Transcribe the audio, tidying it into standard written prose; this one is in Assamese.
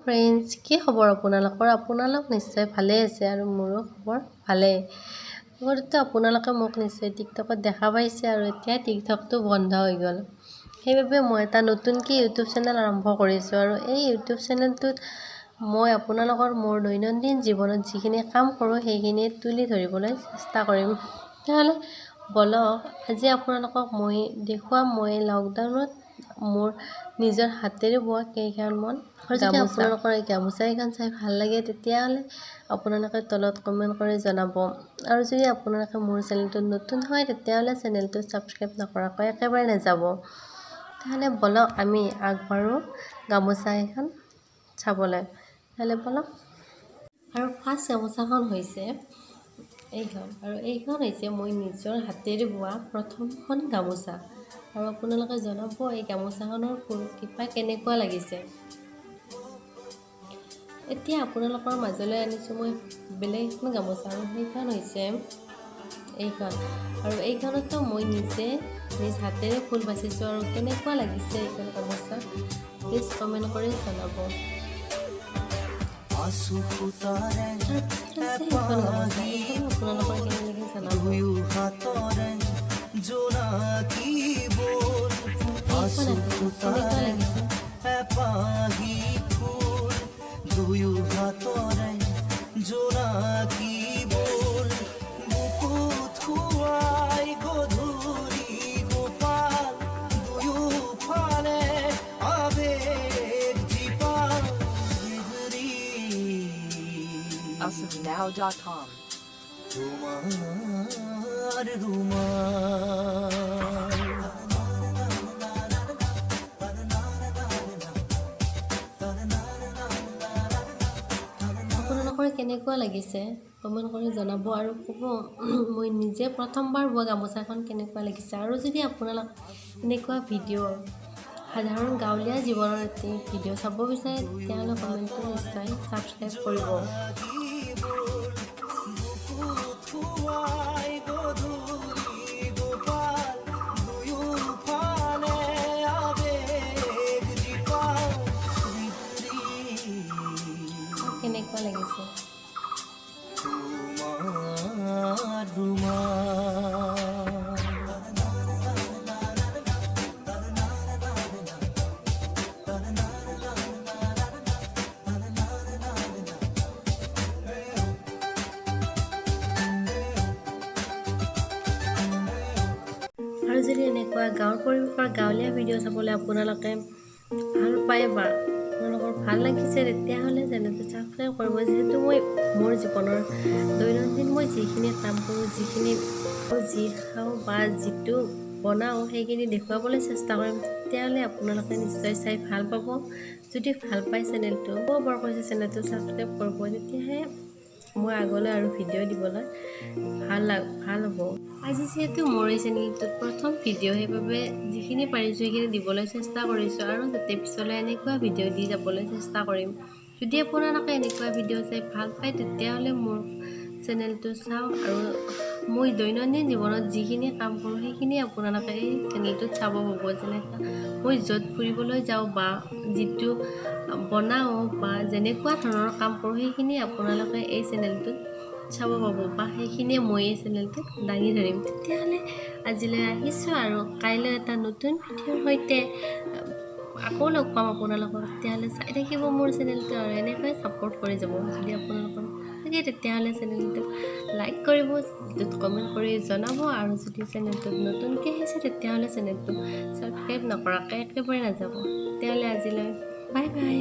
ফ্ৰেণ্ডছ, কি খবৰ আপোনালোকৰ? আপোনালোক নিশ্চয় ভালে আছে আৰু মোৰো খবৰ ভালেই। আগতেতো আপোনালোকে মোক নিশ্চয় টিকটকত দেখা পাইছে আৰু এতিয়া টিকটকটো বন্ধ হৈ গ'ল। সেইবাবে মই এটা নতুনকৈ ইউটিউব চেনেল আৰম্ভ কৰিছোঁ আৰু এই ইউটিউব চেনেলটোত মই আপোনালোকৰ মোৰ দৈনন্দিন জীৱনত যিখিনি কাম কৰোঁ সেইখিনি তুলি ধৰিবলৈ চেষ্টা কৰিম। তেতিয়াহ'লে বলক আজি আপোনালোকক মই দেখুৱাম মই লকডাউনত মোৰ নিজৰ হাতেৰে বোৱা কেইখনমান গামোচা। আপোনালোকৰ এই গামোচাকেইখন চাই ভাল লাগে তেতিয়াহ'লে আপোনালোকে তলত কমেণ্ট কৰি জনাব। আৰু যদি আপোনালোকে মোৰ চেনেলটোত নতুন হয় তেতিয়াহ'লে চেনেলটো ছাবস্ক্ৰাইব নকৰাকৈ একেবাৰে নাযাব। তেতিয়াহ'লে বলক আমি আগবাঢ়োঁ গামোচা এখন চাবলৈ। তেতিয়াহ'লে বলক। আৰু ফাৰ্ষ্ট গামোচাখন হৈছে এইখন, আৰু এইখন হৈছে মই নিজৰ হাতেৰে বোৱা প্ৰথমখন গামোচা। আৰু আপোনালোকে জনাব এই গামোচাখনৰ ফুলকিপা কেনেকুৱা লাগিছে। এতিয়া আপোনালোকৰ মাজলৈ আনিছোঁ মই বেলেগ এখন গামোচা, আৰু সেইখন হৈছে এইখন। আৰু এইখনতো মই নিজ হাতেৰে ফুল বাচিছোঁ। আৰু কেনেকুৱা লাগিছে এইখন গামোচা প্লিজ কমেণ্ট কৰি জনাব। আপোনালোকৰ কেনেকৈ জনাব। কেনেকুৱা লাগিছে দুয়ো হাতৰে জোনাকী বোল বুকুত খুৱাই গধূলি গোপাল দুয়োফালে আবেগ জীপাল AsifNow.com তোমাৰ ৰুমাল আপোনালোকৰ কেনেকুৱা লাগিছে কমেণ্ট কৰি জনাব আৰু ক'ব মই নিজে প্ৰথমবাৰ বোৱা গামোচাখন কেনেকুৱা লাগিছে। আৰু যদি আপোনালোক এনেকুৱা ভিডিঅ' সাধাৰণ গাঁৱলীয়া জীৱনৰ এটি ভিডিঅ' চাব বিচাৰে তেতিয়াহ'লে কমেণ্টটো নিশ্চয় ছাবস্ক্ৰাইব কৰিব। কেনেকুৱা লাগিছে আৰু যদি এনেকুৱা গাঁৱৰ পৰিৱেশৰ গাঁৱলীয়া ভিডিঅ' চাবলৈ আপোনালোকে ভাল পায় বা আপোনালোকৰ ভাল লাগিছে তেতিয়াহ'লে চেনেলটো ছাবস্ক্ৰাইব কৰিব। যিহেতু মই মোৰ জীৱনৰ দৈনন্দিন মই যিখিনি কাম কৰোঁ যি খাওঁ বা যিটো বনাওঁ সেইখিনি দেখুৱাবলৈ চেষ্টা কৰিম। তেতিয়াহ'লে আপোনালোকে নিশ্চয় চাই ভাল পাব। যদি ভাল পায় চেনেলটো বৰ কৈছে চেনেলটো ছাবস্ক্ৰাইব কৰিব, তেতিয়াহে মই আগলৈ আৰু ভিডিঅ' দিবলৈ ভাল হ'ব। আজি যিহেতু মোৰ এই চেনেলটোত প্ৰথম ভিডিঅ' সেইবাবে যিখিনি পাৰিছোঁ সেইখিনি দিবলৈ চেষ্টা কৰিছোঁ আৰু যাতে পিছলৈ এনেকুৱা ভিডিঅ' দি যাবলৈ চেষ্টা কৰিম। যদি আপোনালোকে এনেকুৱা ভিডিঅ' চাই ভাল পায় তেতিয়াহ'লে মোৰ চেনেলটো চাওক। আৰু মই দৈনন্দিন জীৱনত যিখিনি কাম কৰোঁ সেইখিনি আপোনালোকে এই চেনেলটোত চাব পাব। যেনেকৈ মই য'ত ফুৰিবলৈ যাওঁ বা যিটো বনাওঁ বা যেনেকুৱা ধৰণৰ কাম কৰোঁ সেইখিনি আপোনালোকে এই চেনেলটোত চাব পাব বা সেইখিনিয়ে মই এই চেনেলটোত দাঙি ধৰিম। তেতিয়াহ'লে আজিলৈ আহিছোঁ আৰু কাইলৈ এটা নতুন ভিডিঅ'ৰ সৈতে আকৌ লগ পাম আপোনালোকক। তেতিয়াহ'লে চাই থাকিব মোৰ চেনেলটো আৰু এনেকৈ ছাপোৰ্ট কৰি যাব। যদি আপোনালোকৰ লাগে তেতিয়াহ'লে চেনেলটো লাইক কৰিব, ভিডিঅ'ত কমেণ্ট কৰি জনাব। আৰু যদি চেনেলটোত নতুনকৈ আহিছে তেতিয়াহ'লে চেনেলটো ছাবস্ক্ৰাইব নকৰাকৈ একেবাৰে নাযাব। তেতিয়াহ'লে আজিলৈ বাই বাই।